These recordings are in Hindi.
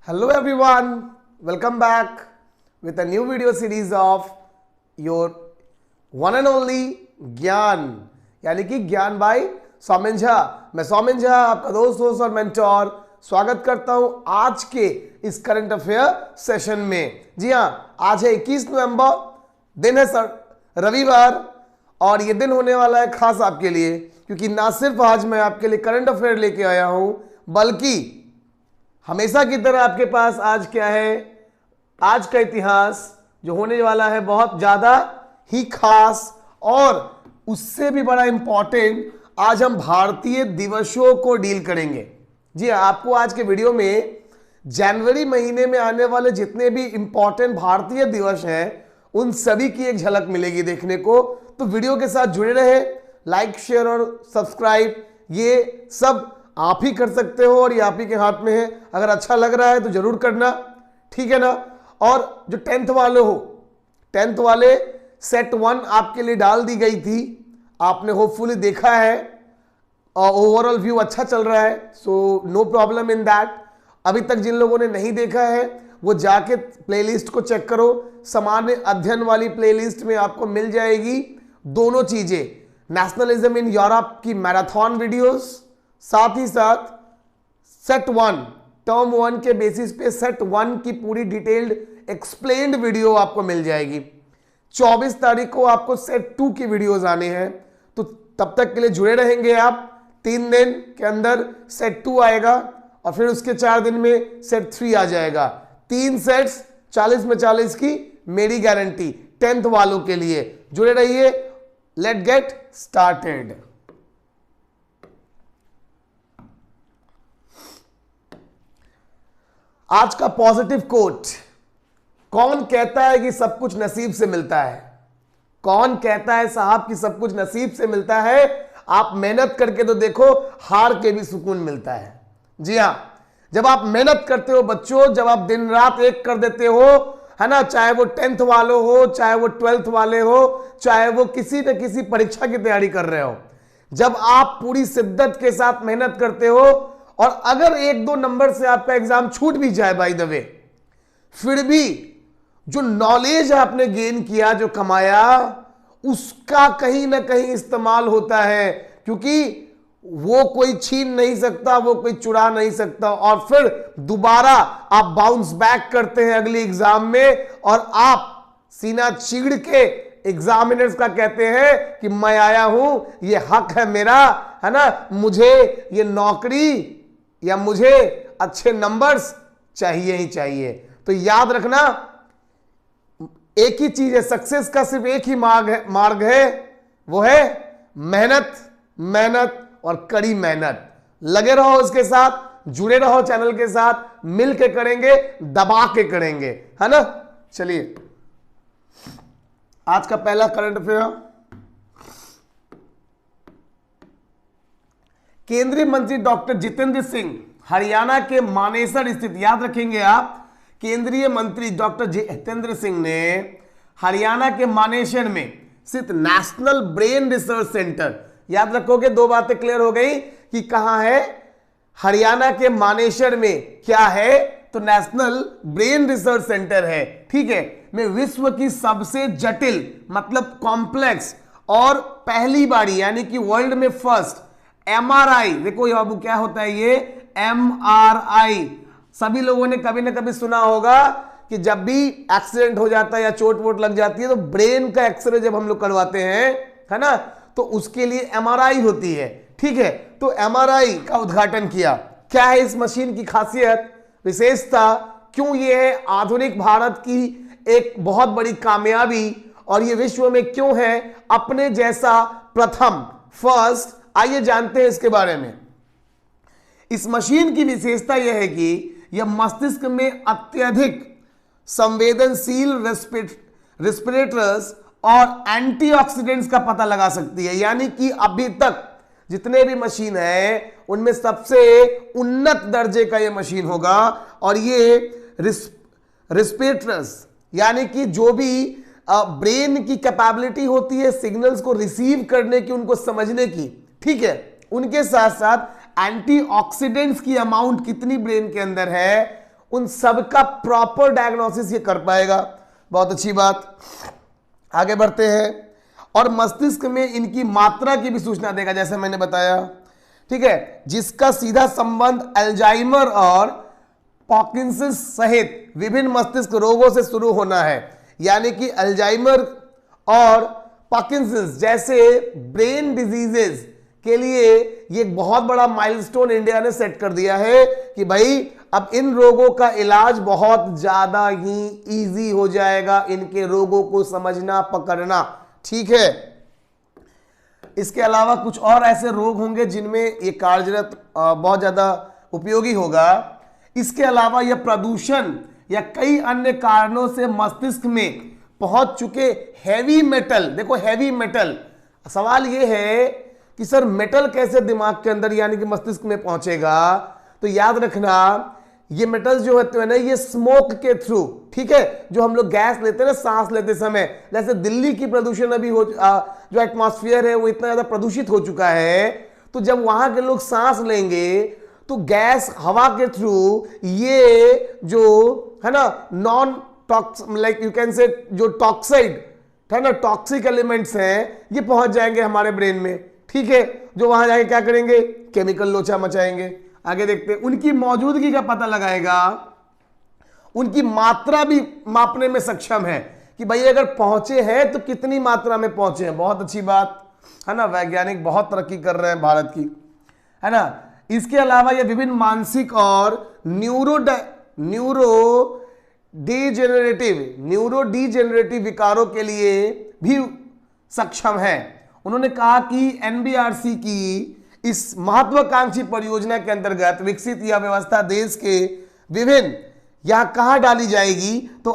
Hello everyone, welcome back with a new video series of your one and only ज्ञान यानी कि ज्ञान बाय सौमेन झा। मैं सौमेन झा आपका दोस्त और मेंटोर स्वागत करता हूं आज के इस करंट अफेयर सेशन में। जी हां, आज है 21 नवंबर, दिन है रविवार और ये दिन होने वाला है खास आपके लिए, क्योंकि ना सिर्फ आज मैं आपके लिए करंट अफेयर लेके आया हूं बल्कि हमेशा की तरह आपके पास आज क्या है, आज का इतिहास जो होने वाला है बहुत ज्यादा ही खास और उससे भी बड़ा इंपॉर्टेंट। आज हम भारतीय दिवसों को डील करेंगे। जी हाँ, आपको आज के वीडियो में जनवरी महीने में आने वाले जितने भी इंपॉर्टेंट भारतीय दिवस हैं उन सभी की एक झलक मिलेगी देखने को। तो वीडियो के साथ जुड़े रहे, लाइक शेयर और सब्सक्राइब ये सब आप ही कर सकते हो और ये आप ही के हाथ में है। अगर अच्छा लग रहा है तो जरूर करना, ठीक है ना। और जो 10th वाले हो, 10th वाले सेट 1 आपके लिए डाल दी गई थी, आपने होपफुली देखा है और ओवरऑल व्यू अच्छा चल रहा है, so no problem in that. अभी तक जिन लोगों ने नहीं देखा है वो जाके प्लेलिस्ट को चेक करो, सामान्य अध्ययन वाली प्लेलिस्ट में आपको मिल जाएगी दोनों चीजें, नेशनलिज्म इन यूरोप की मैराथन वीडियोस, साथ ही साथ सेट 1 टर्म 1 के बेसिस पे सेट 1 की पूरी डिटेल्ड एक्सप्लेन्ड वीडियो आपको मिल जाएगी। 24 तारीख को आपको सेट 2 की वीडियोस आने हैं, तो तब तक के लिए जुड़े रहेंगे आप। 3 दिन के अंदर सेट 2 आएगा और फिर उसके 4 दिन में सेट 3 आ जाएगा। 3 सेट्स 40 में 40 की मेरी गारंटी 10th वालों के लिए। जुड़े रहिए, लेट गेट स्टार्टेड। आज का पॉजिटिव कोट, कौन कहता है कि सब कुछ नसीब से मिलता है? कौन कहता है साहब कि सब कुछ नसीब से मिलता है? आप मेहनत करके तो देखो, हार के भी सुकून मिलता है। जी हां, जब आप मेहनत करते हो बच्चों, जब आप दिन रात एक कर देते हो, है ना, चाहे वो 10th वाले हो, चाहे वो 12th वाले हो, चाहे वो किसी न किसी परीक्षा की तैयारी कर रहे हो, जब आप पूरी शिद्दत के साथ मेहनत करते हो और अगर 1-2 नंबर से आपका एग्जाम छूट भी जाए बाय द वे, फिर भी जो नॉलेज आपने गेन किया, जो कमाया, उसका कहीं ना कहीं इस्तेमाल होता है, क्योंकि वो कोई छीन नहीं सकता, वो कोई चुरा नहीं सकता। और फिर दोबारा आप बाउंस बैक करते हैं अगली एग्जाम में और आप सीना चीड़ के एग्जामिनर्स का कहते हैं कि मैं आया हूं, ये हक है मेरा, है ना, मुझे ये नौकरी या मुझे अच्छे नंबर्स चाहिए ही चाहिए। तो याद रखना, एक ही चीज है, सक्सेस का सिर्फ एक ही मार्ग है, वो है मेहनत, मेहनत और कड़ी मेहनत। लगे रहो इसके साथ, जुड़े रहो चैनल के साथ, मिल के करेंगे, दबा के करेंगे, है ना। चलिए, आज का पहला करंट अफेयर, केंद्रीय मंत्री डॉक्टर जितेंद्र सिंह हरियाणा के मानेसर स्थित, याद रखेंगे आप, केंद्रीय मंत्री डॉक्टर जितेंद्र सिंह ने हरियाणा के मानेसर में स्थित नेशनल ब्रेन रिसर्च सेंटर, याद रखोगे, 2 बातें क्लियर हो गई कि कहां है, हरियाणा के मानेसर में क्या है, तो नेशनल ब्रेन रिसर्च सेंटर है, ठीक है। में विश्व की सबसे जटिल मतलब कॉम्प्लेक्स और पहली बारी यानी कि वर्ल्ड में फर्स्ट MRI, देखो ये बाबू क्या होता है ये MRI, सभी लोगों ने कभी ना कभी सुना होगा कि जब भी एक्सीडेंट हो जाता है या चोट वोट लग जाती है तो ब्रेन का एक्सरे जब हम लोग करवाते हैं, है ना, तो उसके लिए MRI होती है, ठीक है। तो MRI का उद्घाटन किया। क्या है इस मशीन की खासियत, विशेषता, क्यों ये है आधुनिक भारत की एक बहुत बड़ी कामयाबी और ये विश्व में क्यों है अपने जैसा प्रथम, फर्स्ट, आइए जानते हैं इसके बारे में। इस मशीन की विशेषता यह है कि यह मस्तिष्क में अत्यधिक संवेदनशील रेस्पिरेटर्स और एंटीऑक्सीडेंट्स का पता लगा सकती है। यानी कि अभी तक जितने भी मशीन है उनमें सबसे उन्नत दर्जे का यह मशीन होगा और ये रेस्पिरेटर्स यानी कि जो भी ब्रेन की कैपेबिलिटी होती है सिग्नल्स को रिसीव करने की, उनको समझने की, ठीक है, उनके साथ साथ एंटीऑक्सीडेंट्स की अमाउंट कितनी ब्रेन के अंदर है उन सब का प्रॉपर डायग्नोसिस ये कर पाएगा। बहुत अच्छी बात, आगे बढ़ते हैं। और मस्तिष्क में इनकी मात्रा की भी सूचना देगा, जैसे मैंने बताया, ठीक है, जिसका सीधा संबंध अल्जाइमर और पार्किंसंस सहित विभिन्न मस्तिष्क रोगों से शुरू होना है। यानी कि अल्जाइमर और पार्किंसंस जैसे ब्रेन डिजीजेस के लिए ये एक बहुत बड़ा माइलस्टोन इंडिया ने सेट कर दिया है कि भाई अब इन रोगों का इलाज बहुत ज्यादा ही इजी हो जाएगा, इनके रोगों को समझना, पकड़ना, ठीक है। इसके अलावा कुछ और ऐसे रोग होंगे जिनमें ये कार्यरत बहुत ज्यादा उपयोगी होगा। इसके अलावा यह प्रदूषण या कई अन्य कारणों से मस्तिष्क में पहुंच चुके हैवी मेटल, देखो हैवी मेटल, सवाल यह है कि सर मेटल कैसे दिमाग के अंदर यानी कि मस्तिष्क में पहुंचेगा, तो याद रखना ये मेटल्स जो होते हैं ना, ये स्मोक के थ्रू, ठीक है, जो हम लोग गैस लेते हैं ना सांस लेते समय, जैसे दिल्ली की प्रदूषण अभी जो एटमॉस्फेयर है वो इतना ज्यादा प्रदूषित हो चुका है, तो जब वहां के लोग सांस लेंगे तो गैस हवा के थ्रू ये जो है ना non talks like you can say जो टॉक्साइड है ना, टॉक्सिक एलिमेंट्स हैं, ये पहुंच जाएंगे हमारे ब्रेन में, ठीक है, जो वहां जाके क्या करेंगे, केमिकल लोचा मचाएंगे। आगे देखते हैं, उनकी मौजूदगी का पता लगाएगा, उनकी मात्रा भी मापने में सक्षम है कि भाई अगर पहुंचे हैं तो कितनी मात्रा में पहुंचे हैं। बहुत अच्छी बात है ना, वैज्ञानिक बहुत तरक्की कर रहे हैं भारत की, है ना। इसके अलावा ये विभिन्न मानसिक और न्यूरो डिजेनरेटिव विकारों के लिए भी सक्षम है। उन्होंने कहा कि एनबीआरसी की इस महत्वाकांक्षी परियोजना के अंतर्गत विकसित यह व्यवस्था देश के विभिन्न यहां कहां डाली जाएगी, तो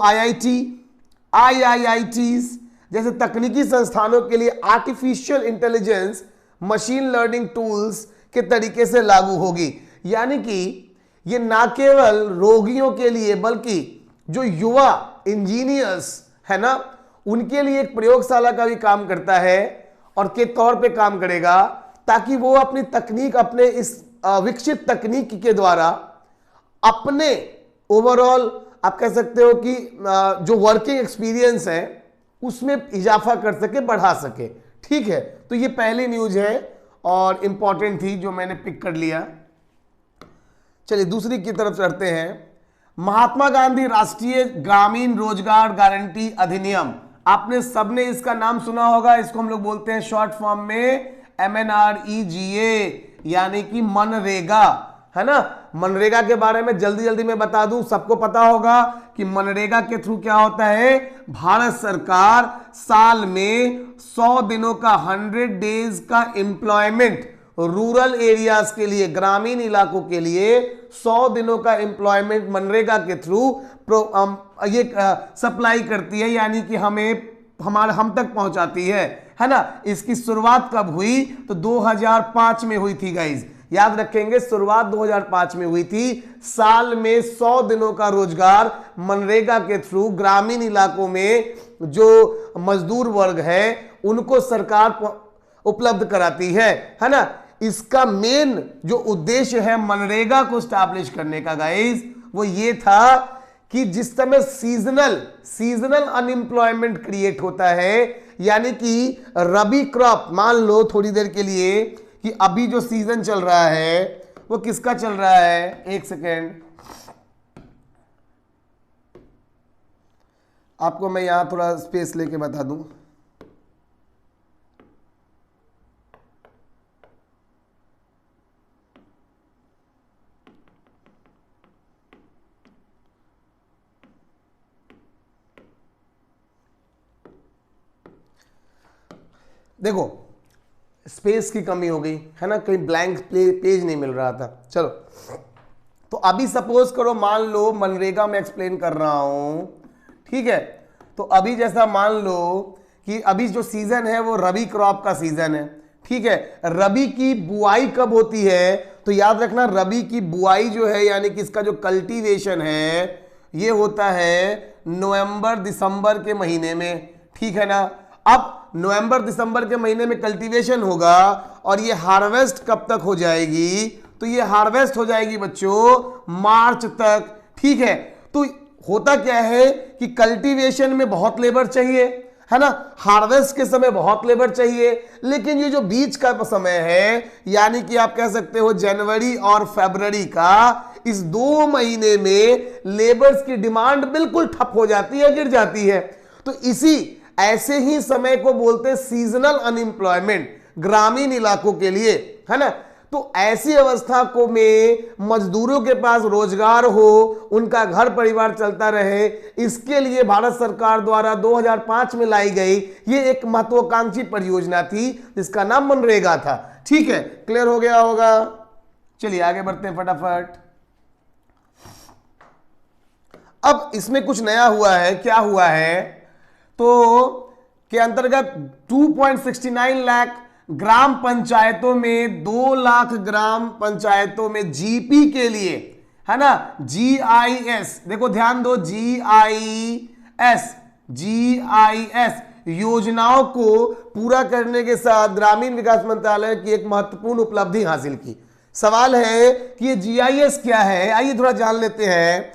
आईआईटीज जैसे तकनीकी संस्थानों के लिए artificial intelligence machine learning tools के तरीके से लागू होगी। यानी कि ये ना केवल रोगियों के लिए बल्कि जो युवा इंजीनियर्स है ना, उनके लिए एक प्रयोगशाला का भी काम करता है और के तौर पे काम करेगा, ताकि वो अपनी तकनीक, अपने इस विकसित तकनीक के द्वारा अपने ओवरऑल आप कह सकते हो कि जो वर्किंग एक्सपीरियंस है उसमें इजाफा कर सके, बढ़ा सके, ठीक है। तो ये पहली न्यूज है और इंपॉर्टेंट थी जो मैंने पिक कर लिया। चलिए दूसरी की तरफ चढ़ते हैं। महात्मा गांधी राष्ट्रीय ग्रामीण रोजगार गारंटी अधिनियम, आपने सबने इसका नाम सुना होगा, इसको हम लोग बोलते हैं शॉर्ट फॉर्म में MNREGA, यानी कि मनरेगा, है ना। मनरेगा के बारे में जल्दी जल्दी मैं बता दूं, सबको पता होगा कि मनरेगा के थ्रू क्या होता है, भारत सरकार साल में 100 दिनों का 100 डेज का एम्प्लॉयमेंट रूरल एरियाज के लिए, ग्रामीण इलाकों के लिए 100 दिनों का एम्प्लॉयमेंट मनरेगा के थ्रू ये सप्लाई करती है, यानी कि हम तक पहुंचाती है ना। इसकी शुरुआत कब हुई, तो 2005 में हुई थी गाइज, याद रखेंगे, शुरुआत 2005 में हुई थी। साल में 100 दिनों का रोजगार मनरेगा के थ्रू ग्रामीण इलाकों में जो मजदूर वर्ग है उनको सरकार उपलब्ध कराती है ना। इसका मेन जो उद्देश्य है मनरेगा को स्टैब्लिश करने का गाइज, वो ये था कि जिस समय सीजनल अनएम्प्लॉयमेंट क्रिएट होता है, यानी कि रबी क्रॉप, मान लो थोड़ी देर के लिए कि अभी जो सीजन चल रहा है वो किसका चल रहा है, एक सेकेंड, आपको मैं यहां थोड़ा स्पेस लेके बता दूं। देखो स्पेस की कमी हो गई है ना, कहीं ब्लैंक पेज नहीं मिल रहा था। चलो तो अभी सपोज करो, मान लो मनरेगा में एक्सप्लेन कर रहा हूं, ठीक है। तो अभी जैसा मान लो कि अभी जो सीजन है वो रबी क्रॉप का सीजन है, ठीक है। रबी की बुआई कब होती है, तो याद रखना रबी की बुआई जो है यानी कि इसका जो कल्टीवेशन है ये होता है नवंबर दिसंबर के महीने में, ठीक है ना। अब नवंबर दिसंबर के महीने में कल्टीवेशन होगा और ये हार्वेस्ट कब तक हो जाएगी, तो ये हार्वेस्ट हो जाएगी बच्चों मार्च तक, ठीक है। तो होता क्या है कि कल्टीवेशन में बहुत लेबर चाहिए, है ना, हार्वेस्ट के समय बहुत लेबर चाहिए, लेकिन ये जो बीच का समय है, यानी कि आप कह सकते हो जनवरी और फरवरी का, इस 2 महीने में लेबर्स की डिमांड बिल्कुल ठप हो जाती है, गिर जाती है। तो इसी ऐसे ही समय को बोलते हैं सीजनल अनएम्प्लॉयमेंट, ग्रामीण इलाकों के लिए, है ना। तो ऐसी अवस्था को में मजदूरों के पास रोजगार हो, उनका घर परिवार चलता रहे, इसके लिए भारत सरकार द्वारा 2005 में लाई गई ये एक महत्वाकांक्षी परियोजना थी जिसका नाम मनरेगा था। ठीक है, क्लियर हो गया होगा। चलिए आगे बढ़ते हैं फटाफट। अब इसमें कुछ नया हुआ है। क्या हुआ है? तो के अंतर्गत 2.69 लाख ग्राम पंचायतों में 2 लाख ग्राम पंचायतों में जीपी के लिए, है ना, जीआईएस, देखो ध्यान दो, जीआईएस योजनाओं को पूरा करने के साथ ग्रामीण विकास मंत्रालय की एक महत्वपूर्ण उपलब्धि हासिल की। सवाल है कि ये जीआईएस क्या है, आइए थोड़ा जान लेते हैं।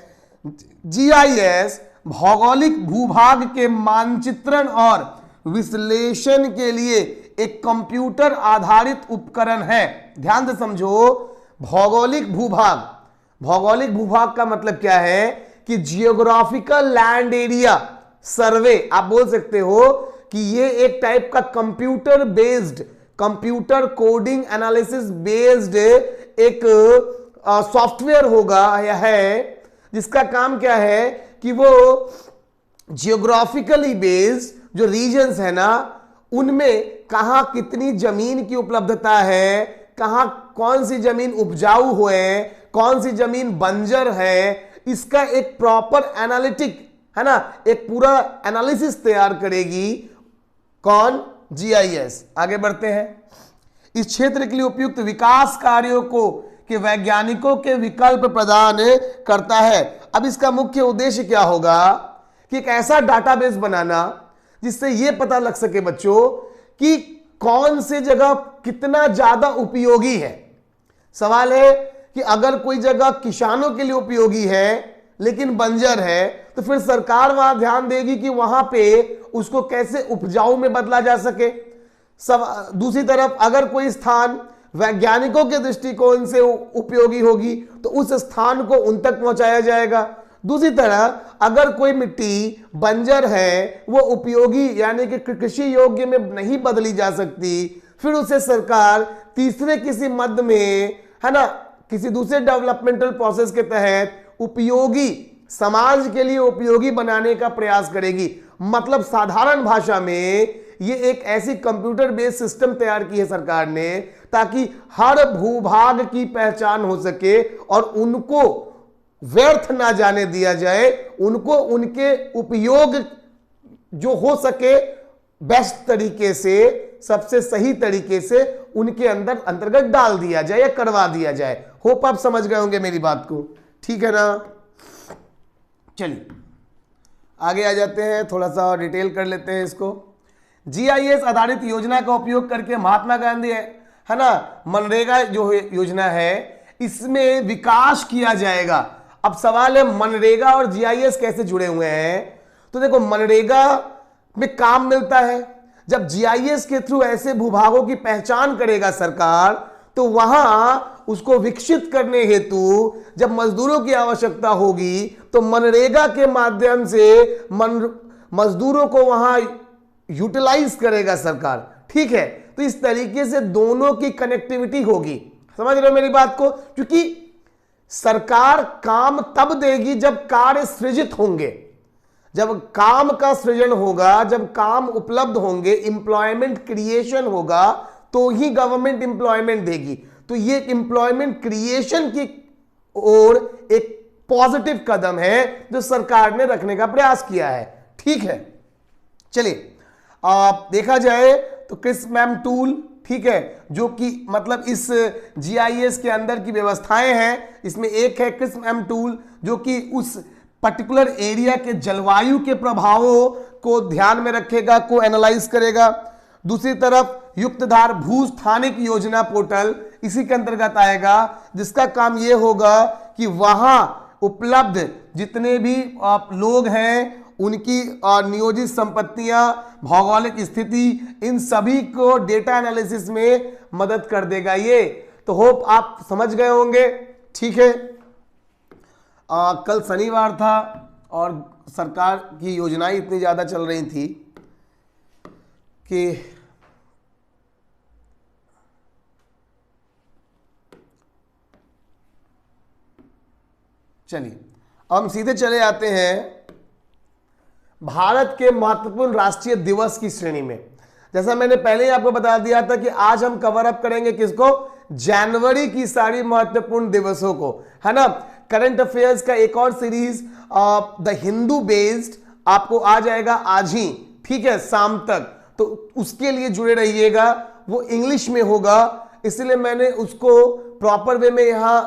जीआईएस भौगोलिक भूभाग के मानचित्रण और विश्लेषण के लिए एक कंप्यूटर आधारित उपकरण है। ध्यान से समझो, भौगोलिक भूभाग का मतलब क्या है कि जियोग्राफिकल लैंड एरिया सर्वे, आप बोल सकते हो कि ये एक टाइप का computer based, computer coding analysis based एक सॉफ्टवेयर होगा या है, जिसका काम क्या है कि वो जियोग्राफिकली बेस्ड जो रीजन्स है ना, उनमें कहां कितनी जमीन की उपलब्धता है, कहां कौन सी जमीन उपजाऊ हुए, कौन सी जमीन बंजर है, इसका एक प्रॉपर एनालिटिक, है ना, एक पूरा एनालिसिस तैयार करेगी कौन? जीआईएस। आगे बढ़ते हैं। इस क्षेत्र के लिए उपयुक्त विकास कार्यों को के वैज्ञानिकों के विकल्प प्रदान करता है। अब इसका मुख्य उद्देश्य क्या होगा कि एक ऐसा डाटाबेस बनाना जिससे यह पता लग सके बच्चों कि कौन से जगह कितना ज्यादा उपयोगी है। सवाल है कि अगर कोई जगह किसानों के लिए उपयोगी है लेकिन बंजर है, तो फिर सरकार वहां ध्यान देगी कि वहां पे उसको कैसे उपजाऊ में बदला जा सके। दूसरी तरफ अगर कोई स्थान वैज्ञानिकों के दृष्टिकोण से उपयोगी होगी तो उस स्थान को उन तक पहुंचाया जाएगा। दूसरी तरह अगर कोई मिट्टी बंजर है, वो उपयोगी यानी कि कृषि योग्य में नहीं बदली जा सकती, फिर उसे सरकार तीसरे किसी मद में, है ना, किसी दूसरे डेवलपमेंटल प्रोसेस के तहत उपयोगी, समाज के लिए उपयोगी बनाने का प्रयास करेगी। मतलब साधारण भाषा में ये एक ऐसी कंप्यूटर बेस्ड सिस्टम तैयार की है सरकार ने ताकि हर भूभाग की पहचान हो सके और उनको व्यर्थ ना जाने दिया जाए, उनको उनके उपयोग जो हो सके बेस्ट तरीके से, सबसे सही तरीके से उनके अंतर्गत डाल दिया जाए या करवा दिया जाए। होप आप समझ गए होंगे मेरी बात को, ठीक है ना। चलिए आगे आ जाते हैं, थोड़ा सा डिटेल कर लेते हैं इसको। जीआईएस आधारित योजना का उपयोग करके महात्मा गांधी है ना, मनरेगा जो योजना है, इसमें विकास किया जाएगा। अब सवाल है मनरेगा और जीआईएस कैसे जुड़े हुए हैं। तो देखो, मनरेगा में काम मिलता है, जब जीआईएस के थ्रू ऐसे भूभागों की पहचान करेगा सरकार, तो वहां उसको विकसित करने हेतु जब मजदूरों की आवश्यकता होगी तो मनरेगा के माध्यम से मजदूरों को वहां यूटिलाइज करेगा सरकार। ठीक है, तो इस तरीके से दोनों की कनेक्टिविटी होगी। समझ रहे हो मेरी बात को? क्योंकि सरकार काम तब देगी जब कार्य सृजित होंगे, जब काम का सृजन होगा, जब काम उपलब्ध होंगे, एम्प्लॉयमेंट क्रिएशन होगा, तो ही गवर्नमेंट एम्प्लॉयमेंट देगी। तो ये एम्प्लॉयमेंट क्रिएशन की ओर एक पॉजिटिव कदम है जो सरकार ने रखने का प्रयास किया है। ठीक है, चलिए आप देखा जाए तो क्रिस्प-मैम टूल, ठीक है, जो कि मतलब इस जीआईएस के अंदर की व्यवस्थाएं हैं, इसमें एक है क्रिस्प-मैम टूल जो कि उस पर्टिकुलर एरिया के जलवायु के प्रभावों को ध्यान में रखेगा, को एनालाइज करेगा। दूसरी तरफ युक्तधार भू स्थानिक योजना पोर्टल इसी के अंतर्गत आएगा, जिसका काम यह होगा कि वहां उपलब्ध जितने भी लोग हैं, उनकी नियोजित संपत्तियां, भौगोलिक स्थिति, इन सभी को डेटा एनालिसिस में मदद कर देगा ये। तो होप आप समझ गए होंगे। ठीक है, कल शनिवार था और सरकार की योजनाएं इतनी ज़्यादा चल रही थी कि चलिए हम सीधे चले आते हैं भारत के महत्वपूर्ण राष्ट्रीय दिवस की श्रेणी में। जैसा मैंने पहले ही आपको बता दिया था कि आज हम कवर अप करेंगे किसको, जनवरी की सारी महत्वपूर्ण दिवसों को, है ना। करंट अफेयर्स का एक और सीरीज द हिंदू बेस्ड आपको आ जाएगा आज ही, ठीक है, शाम तक। तो उसके लिए जुड़े रहिएगा, वो इंग्लिश में होगा, इसलिए मैंने उसको प्रॉपर वे में यहां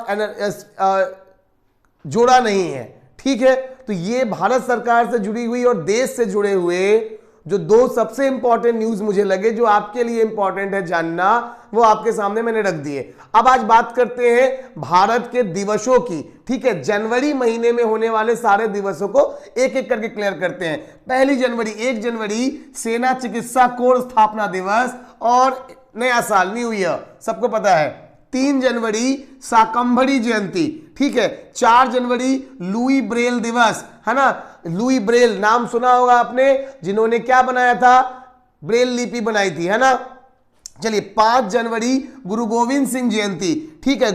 जोड़ा नहीं है। ठीक है, तो ये भारत सरकार से जुड़ी हुई और देश से जुड़े हुए जो दो सबसे इंपॉर्टेंट न्यूज मुझे लगे, जो आपके लिए इंपॉर्टेंट है जानना, वो आपके सामने मैंने रख दिए। अब आज बात करते हैं भारत के दिवसों की। ठीक है, जनवरी महीने में होने वाले सारे दिवसों को एक एक करके क्लियर करते हैं। पहली जनवरी, 1 जनवरी सेना चिकित्सा कोर स्थापना दिवस और नया साल, न्यू ईयर, सबको पता है। 3 जनवरी शाकंभरी जयंती, ठीक है। 4 जनवरी लुई ब्रेल दिवस, है ना। लुई ब्रेल नाम सुना होगा आपने, जिन्होंने क्या बनाया था, ब्रेल लिपि बनाई थी, है ना। चलिए 5 जनवरी गुरु गोविंद सिंह जयंती, ठीक है।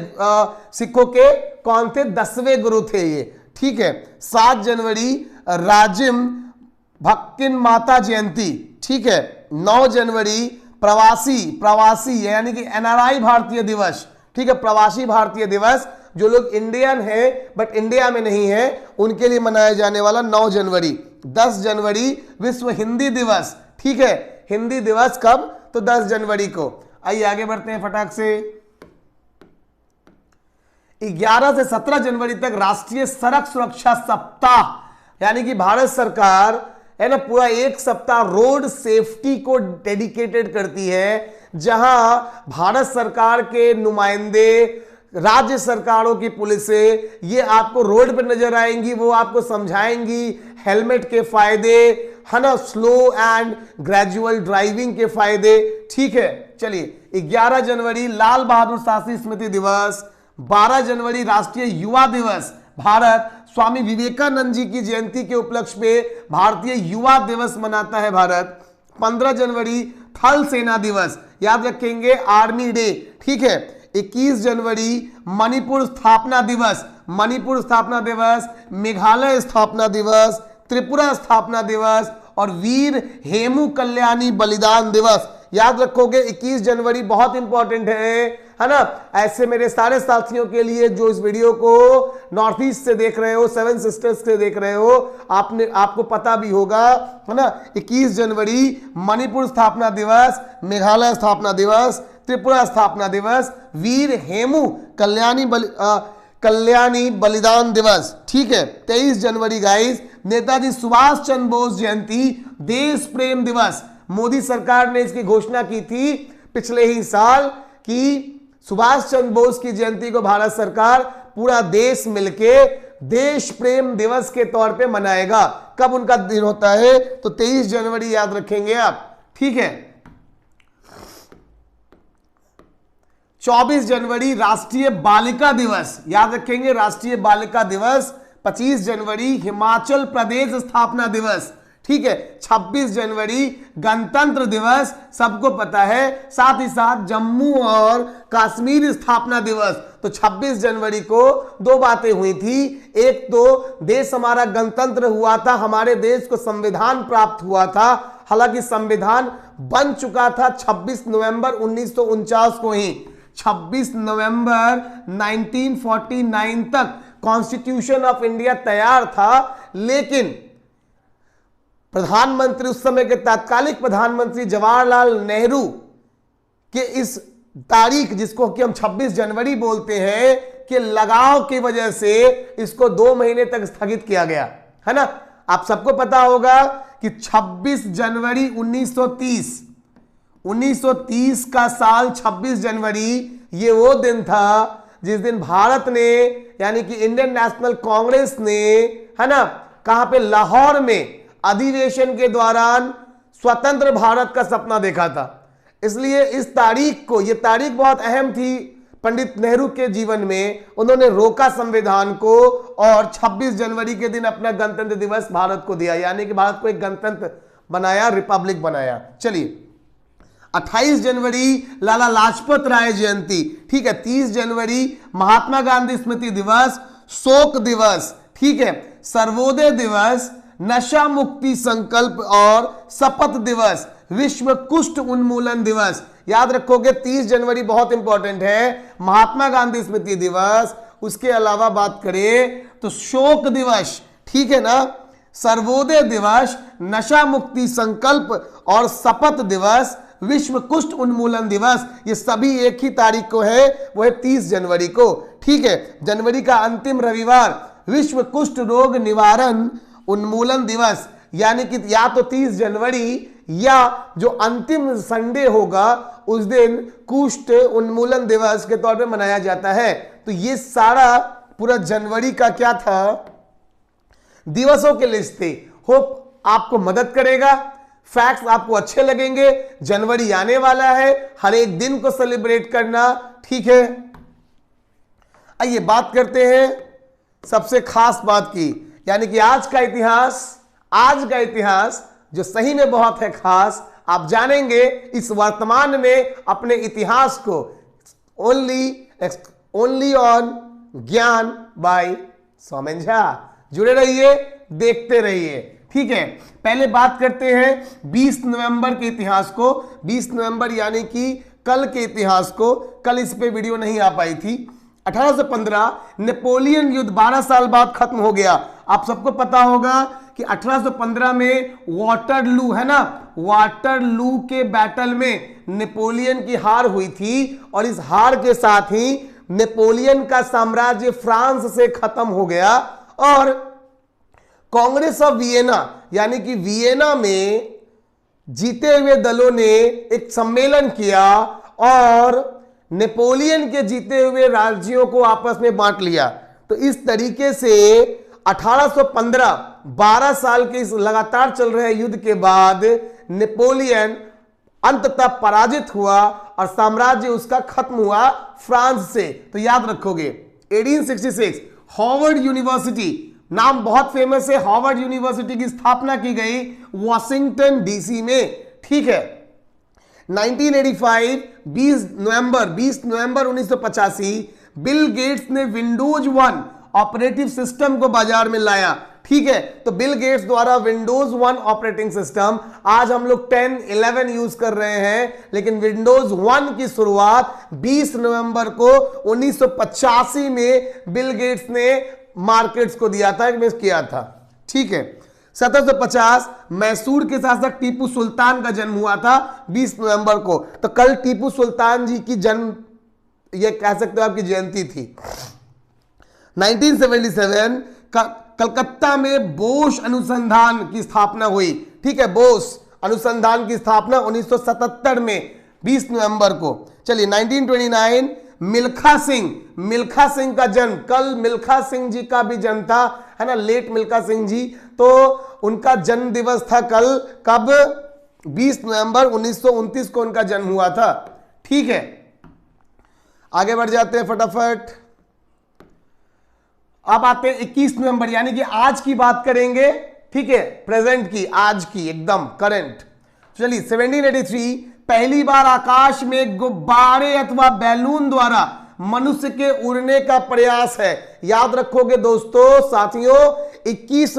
सिखों के कौन थे, 10वें गुरु थे ये, ठीक है। 7 जनवरी राजिम भक्तिन माता जयंती, ठीक है। 9 जनवरी प्रवासी यानी कि एनआरआई भारतीय दिवस, ठीक है, प्रवासी भारतीय दिवस। जो लोग इंडियन हैं बट इंडिया में नहीं है, उनके लिए मनाया जाने वाला 9 जनवरी। 10 जनवरी विश्व हिंदी दिवस, ठीक है। हिंदी दिवस कब, तो 10 जनवरी को। आइए आगे बढ़ते हैं फटाक से। 11 से 17 जनवरी तक राष्ट्रीय सड़क सुरक्षा सप्ताह, यानी कि भारत सरकार है ना पूरा एक सप्ताह रोड सेफ्टी को डेडिकेटेड करती है, जहां भारत सरकार के नुमाइंदे, राज्य सरकारों की पुलिसें, ये आपको रोड पर नजर आएंगी, वो आपको समझाएंगी हेलमेट के फायदे, है ना, स्लो एंड ग्रेजुअल ड्राइविंग के फायदे, ठीक है। चलिए 11 जनवरी लाल बहादुर शास्त्री स्मृति दिवस। 12 जनवरी राष्ट्रीय युवा दिवस, भारत स्वामी विवेकानंद जी की जयंती के उपलक्ष्य में भारतीय युवा दिवस मनाता है भारत। 15 जनवरी थल सेना दिवस, याद रखेंगे, आर्मी डे, ठीक है। 21 जनवरी मणिपुर स्थापना दिवस, मणिपुर स्थापना दिवस, मेघालय स्थापना दिवस, त्रिपुरा स्थापना दिवस और वीर हेमू कल्याणी बलिदान दिवस। याद रखोगे 21 जनवरी बहुत इंपॉर्टेंट है ना। ऐसे मेरे सारे साथियों के लिए जो इस वीडियो को नॉर्थ ईस्ट से देख रहे हो, 7 सिस्टर्स से देख रहे हो, आपको पता भी होगा, है ना। 21 जनवरी मणिपुर स्थापना दिवस, मेघालय स्थापना दिवस, त्रिपुरा स्थापना दिवस, वीर हेमू कल्याणी बलिदान दिवस, ठीक है। 23 जनवरी गाइस नेताजी सुभाष चंद्र बोस जयंती, देश प्रेम दिवस। मोदी सरकार ने इसकी घोषणा की थी पिछले ही साल कि सुभाष चंद्र बोस की जयंती को भारत सरकार पूरा देश मिलके देश प्रेम दिवस के तौर पे मनाएगा। कब उनका दिन होता है, तो 23 जनवरी, याद रखेंगे आप, ठीक है। 24 जनवरी राष्ट्रीय बालिका दिवस, याद रखेंगे, राष्ट्रीय बालिका दिवस। 25 जनवरी हिमाचल प्रदेश स्थापना दिवस, ठीक है। 26 जनवरी गणतंत्र दिवस, सबको पता है। साथ ही साथ जम्मू और कश्मीर स्थापना दिवस। तो 26 जनवरी को 2 बातें हुई थी, एक तो देश हमारा गणतंत्र हुआ था, हमारे देश को संविधान प्राप्त हुआ था। हालांकि संविधान बन चुका था 26 नवंबर 1949 को ही। 26 नवंबर 1949 तक कॉन्स्टिट्यूशन ऑफ इंडिया तैयार था, लेकिन प्रधानमंत्री, उस समय के तत्कालिक प्रधानमंत्री जवाहरलाल नेहरू के इस तारीख, जिसको कि हम 26 जनवरी बोलते हैं, के लगाव की वजह से इसको 2 महीने तक स्थगित किया गया, है ना। आप सबको पता होगा कि 26 जनवरी 1930 का साल 26 जनवरी, ये वो दिन था जिस दिन भारत ने यानी कि इंडियन नेशनल कांग्रेस ने, है ना, कहां पे, लाहौर में अधिवेशन के दौरान स्वतंत्र भारत का सपना देखा था। इसलिए इस तारीख को, यह तारीख बहुत अहम थी पंडित नेहरू के जीवन में। उन्होंने रोका संविधान को और 26 जनवरी के दिन अपना गणतंत्र दिवस भारत को दिया, यानी कि भारत को एक गणतंत्र बनाया, रिपब्लिक बनाया। चलिए 28 जनवरी लाला लाजपत राय जयंती, ठीक है। 30 जनवरी महात्मा गांधी स्मृति दिवस, शोक दिवस, ठीक है, सर्वोदय दिवस, नशा मुक्ति संकल्प और शपथ दिवस, विश्व कुष्ठ उन्मूलन दिवस। याद रखोगे 30 जनवरी बहुत इंपॉर्टेंट है, महात्मा गांधी स्मृति दिवस। उसके अलावा बात करें तो शोक दिवस, ठीक है ना, सर्वोदय दिवस, नशा मुक्ति संकल्प और शपथ दिवस, विश्व कुष्ठ उन्मूलन दिवस, ये सभी एक ही तारीख को है, वो है 30 जनवरी को, ठीक है। जनवरी का अंतिम रविवार विश्व कुष्ठ रोग निवारण उन्मूलन दिवस, यानी कि या तो 30 जनवरी या जो अंतिम संडे होगा उस दिन कुष्ठ उन्मूलन दिवस के तौर पे मनाया जाता है। तो ये सारा पूरा जनवरी का क्या था, दिवसों के लिस्ट थे। होप आपको मदद करेगा, फैक्ट्स आपको अच्छे लगेंगे। जनवरी आने वाला है, हर एक दिन को सेलिब्रेट करना, ठीक है। आइए बात करते हैं सबसे खास बात की, यानी कि आज का इतिहास जो सही में बहुत है खास। आप जानेंगे इस वर्तमान में अपने इतिहास को ओनली ऑन ज्ञान बाय सौमेन झा। जुड़े रहिए, देखते रहिए, ठीक है। पहले बात करते हैं 20 नवंबर के इतिहास को। 20 नवंबर यानी कि कल के इतिहास को। कल इस पे वीडियो नहीं आ पाई थी। 1815 नेपोलियन युद्ध 12 साल बाद खत्म हो गया। आप सबको पता होगा कि 1815 में वाटरलू, है ना, वाटरलू के बैटल में नेपोलियन की हार हुई थी और इस हार के साथ ही नेपोलियन का साम्राज्य फ्रांस से खत्म हो गया और कांग्रेस ऑफ वियना यानी कि वियना में जीते हुए दलों ने एक सम्मेलन किया और नेपोलियन के जीते हुए राज्यों को आपस में बांट लिया। तो इस तरीके से 1815 12 साल के इस लगातार चल रहे युद्ध के बाद नेपोलियन अंततः पराजित हुआ और साम्राज्य उसका खत्म हुआ फ्रांस से। तो याद रखोगे 1866 हार्वर्ड यूनिवर्सिटी, नाम बहुत फेमस है, हार्वर्ड यूनिवर्सिटी की स्थापना की गई वॉशिंगटन डीसी में, ठीक है। 1985 20 नवंबर 1985 बिल गेट्स ने विंडोज 1 ऑपरेटिव सिस्टम को बाजार में लाया, ठीक है। तो बिल गेट्स द्वारा विंडोज 1 ऑपरेटिंग सिस्टम, आज हम लोग 10 11 यूज कर रहे हैं, लेकिन विंडोज 1 की शुरुआत 20 नवंबर को 1985 में बिल गेट्स ने मार्केट्स को दिया था, किया था, ठीक है। 1750 मैसूर के शासक टीपू सुल्तान का जन्म हुआ था 20 नवंबर को। तो कल टीपू सुल्तान जी की जन्म, ये कह सकते हो आपकी जयंती थी। 1977 कलकत्ता में बोस अनुसंधान की स्थापना हुई, ठीक है। बोस अनुसंधान की स्थापना 1977 में 20 नवंबर को। चलिए 1929 मिल्खा सिंह का जन्म, कल मिल्खा सिंह जी का भी जन्म था, है ना, लेट मिल्खा सिंह जी। तो उनका जन्म दिवस था कल, कब, 20 नवंबर 1929 को उनका जन्म हुआ था, ठीक है। आगे बढ़ जाते हैं फटाफट। अब आते हैं 21 नवंबर यानी कि आज की बात करेंगे, ठीक है, प्रेजेंट की, आज की एकदम करंट। चलिए 1783 पहली बार आकाश में गुब्बारे अथवा बैलून द्वारा मनुष्य के उड़ने का प्रयास है। याद रखोगे दोस्तों, साथियों, 21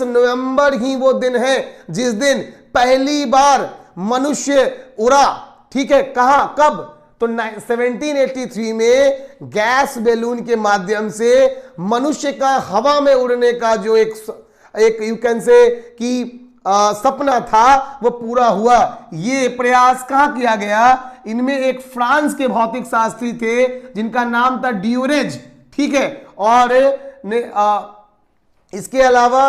नवंबर ही वो दिन है जिस दिन पहली बार मनुष्य उड़ा, ठीक है। कहां, कब, तो 1783 में गैस बैलून के माध्यम से मनुष्य का हवा में उड़ने का जो एक यू कैन से कि सपना था वो पूरा हुआ। ये प्रयास कहां किया गया, इनमें एक फ्रांस के भौतिक शास्त्री थे जिनका नाम था ड्यूरेज, ठीक है। और इसके अलावा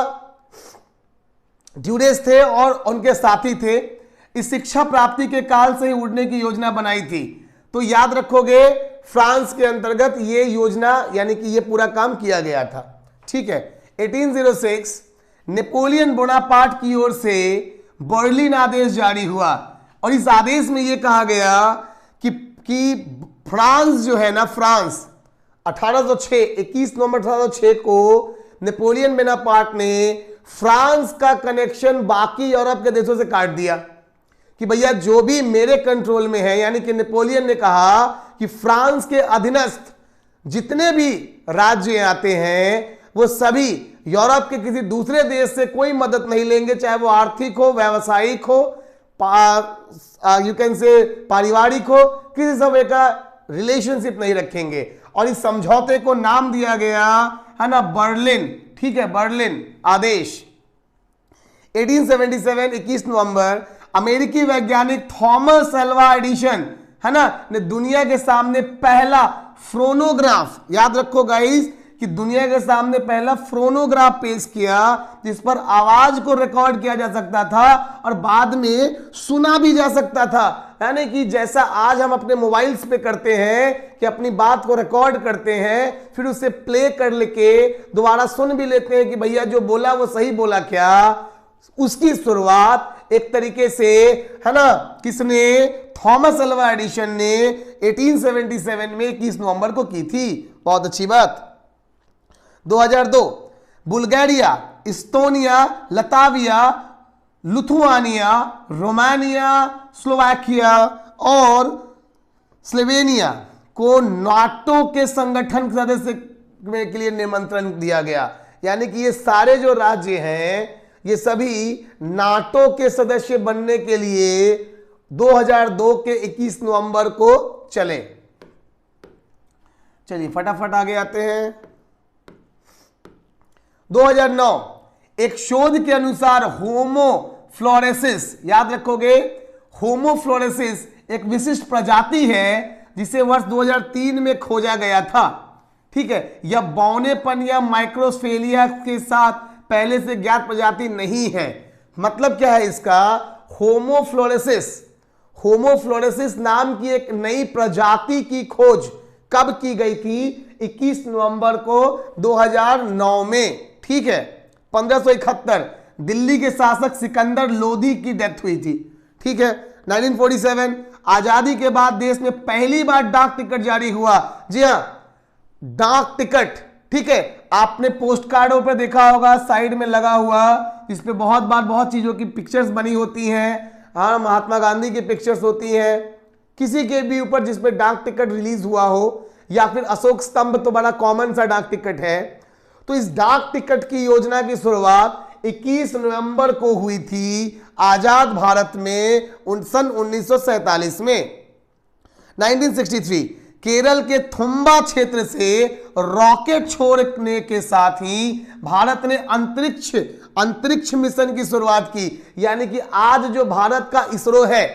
ड्यूरेज थे और उनके साथी थे। इस शिक्षा प्राप्ति के काल से ही उड़ने की योजना बनाई थी। तो याद रखोगे फ्रांस के अंतर्गत ये योजना यानी कि ये पूरा काम किया गया था। ठीक है, 1806 नेपोलियन बोनापार्ट की ओर से बर्लिन आदेश जारी हुआ और इस आदेश में यह कहा गया कि फ्रांस जो है ना, फ्रांस 21 नवंबर 1806 को नेपोलियन बोनापार्ट ने फ्रांस का कनेक्शन बाकी यूरोप के देशों से काट दिया कि भैया जो भी मेरे कंट्रोल में है, यानी कि नेपोलियन ने कहा कि फ्रांस के अधीनस्थ जितने भी राज्य आते हैं वो सभी यूरोप के किसी दूसरे देश से कोई मदद नहीं लेंगे, चाहे वो आर्थिक हो, व्यावसायिक हो, यू कैन से पारिवारिक हो, किसी समय का रिलेशनशिप नहीं रखेंगे। और इस समझौते को नाम दिया गया है ना बर्लिन। ठीक है, बर्लिन आदेश। 1877 21 नवंबर अमेरिकी वैज्ञानिक थॉमस अल्वा एडिसन है ना ने दुनिया के सामने पहला फ्रोनोग्राफ, याद रखो गाइस कि दुनिया के सामने पहला फ्रोनोग्राफ पेश किया जिस पर आवाज को रिकॉर्ड किया जा सकता था और बाद में सुना भी जा सकता था। यानी कि जैसा आज हम अपने मोबाइल्स पे करते हैं कि अपनी बात को रिकॉर्ड करते हैं, फिर उसे प्ले कर लेके दोबारा सुन भी लेते हैं कि भैया जो बोला वो सही बोला क्या, उसकी शुरुआत एक तरीके से है ना किसने, थॉमस अल्वा एडिसन ने 1877 में 21 नवंबर को की थी। बहुत अच्छी बात। 2002 Bulgaria, Estonia, Latvia, Lithuania, Romania, Slovakia और स्लोवेनिया को नाटो के संगठन सदस्य के लिए निमंत्रण दिया गया। यानी कि ये सारे जो राज्य हैं ये सभी नाटो के सदस्य बनने के लिए 2002 के 21 नवंबर को चले। चलिए फटाफट आगे आते हैं। 2009 एक शोध के अनुसार होमो फ्लोरेसिस, याद रखोगे होमो फ्लोरेसिस एक विशिष्ट प्रजाति है जिसे वर्ष 2003 में खोजा गया था। ठीक है, यह बौनेपन या माइक्रोस्फेलिया के साथ पहले से ज्ञात प्रजाति नहीं है। मतलब क्या है इसका, होमो फ्लोरेसिस नाम की एक नई प्रजाति की खोज कब की गई थी, 21 नवंबर को 2009 में। ठीक है, 1571 दिल्ली के शासक सिकंदर लोधी की डेथ हुई थी। ठीक है, 1947 आजादी के बाद देश में पहली बार डाक टिकट जारी हुआ। जी हां, डाक टिकट। ठीक है, आपने पोस्ट कार्डों पर देखा होगा साइड में लगा हुआ, इस पे बहुत चीजों की पिक्चर्स बनी होती हैं। हाँ, महात्मा गांधी की पिक्चर्स होती हैं, किसी के भी ऊपर जिस पे डाक टिकट रिलीज हुआ हो, या फिर अशोक स्तंभ तो बड़ा कॉमन सा डाक टिकट है। तो इस डाक टिकट की योजना की शुरुआत 21 नवंबर को हुई थी आजाद भारत में सन 1947 में। 1963 केरल के थुम्बा क्षेत्र से रॉकेट छोड़ने के साथ ही भारत ने अंतरिक्ष मिशन की शुरुआत की। यानी कि आज जो भारत का इसरो है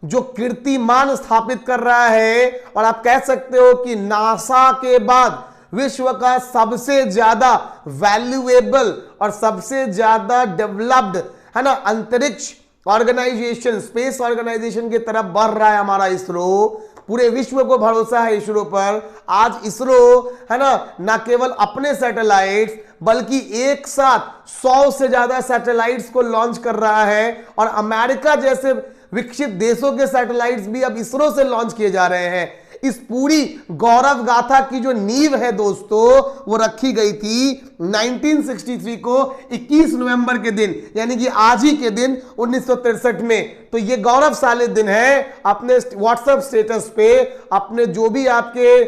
जो कीर्तिमान स्थापित कर रहा है, और आप कह सकते हो कि नासा के बाद विश्व का सबसे ज्यादा वैल्यूएबल और सबसे ज्यादा डेवलप्ड है ना अंतरिक्ष ऑर्गेनाइजेशन, स्पेस ऑर्गेनाइजेशन की तरफ बढ़ रहा है हमारा इसरो। पूरे विश्व को भरोसा है इसरो पर। आज इसरो है ना केवल अपने सैटेलाइट्स बल्कि एक साथ 100 से ज्यादा सैटेलाइट्स को लॉन्च कर रहा है, और अमेरिका जैसे विकसित देशों के सैटेलाइट्स भी अब इसरो से लॉन्च किए जा रहे हैं। इस पूरी गौरव गाथा की जो नींव है दोस्तों वो रखी गई थी 1963 को 21 नवंबर के दिन, यानी कि आज ही के दिन 1963 में। तो ये गौरवशाली दिन है। अपने व्हाट्सएप स्टेटस पे, अपने जो भी आपके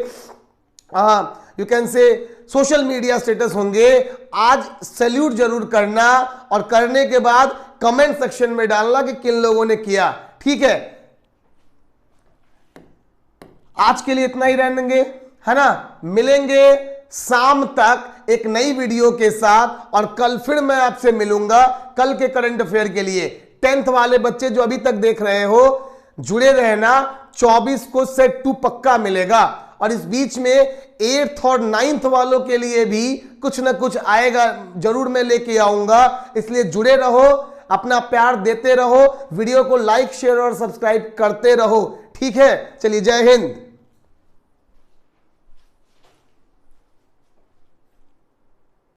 you can say social media status होंगे, आज सैल्यूट जरूर करना, और करने के बाद कमेंट सेक्शन में डालना कि किन लोगों ने किया। ठीक है, आज के लिए इतना ही रहेंगे, है ना। मिलेंगे शाम तक एक नई वीडियो के साथ, और कल फिर मैं आपसे मिलूंगा कल के करंट अफेयर के लिए। 10th वाले बच्चे जो अभी तक देख रहे हो जुड़े रहना, 24 को सेट 2 पक्का मिलेगा, और इस बीच में 8th और 9th वालों के लिए भी कुछ ना कुछ आएगा, जरूर मैं लेके आऊंगा। इसलिए जुड़े रहो, अपना प्यार देते रहो, वीडियो को लाइक शेयर और सब्सक्राइब करते रहो। ठीक है, चलिए जय हिंद।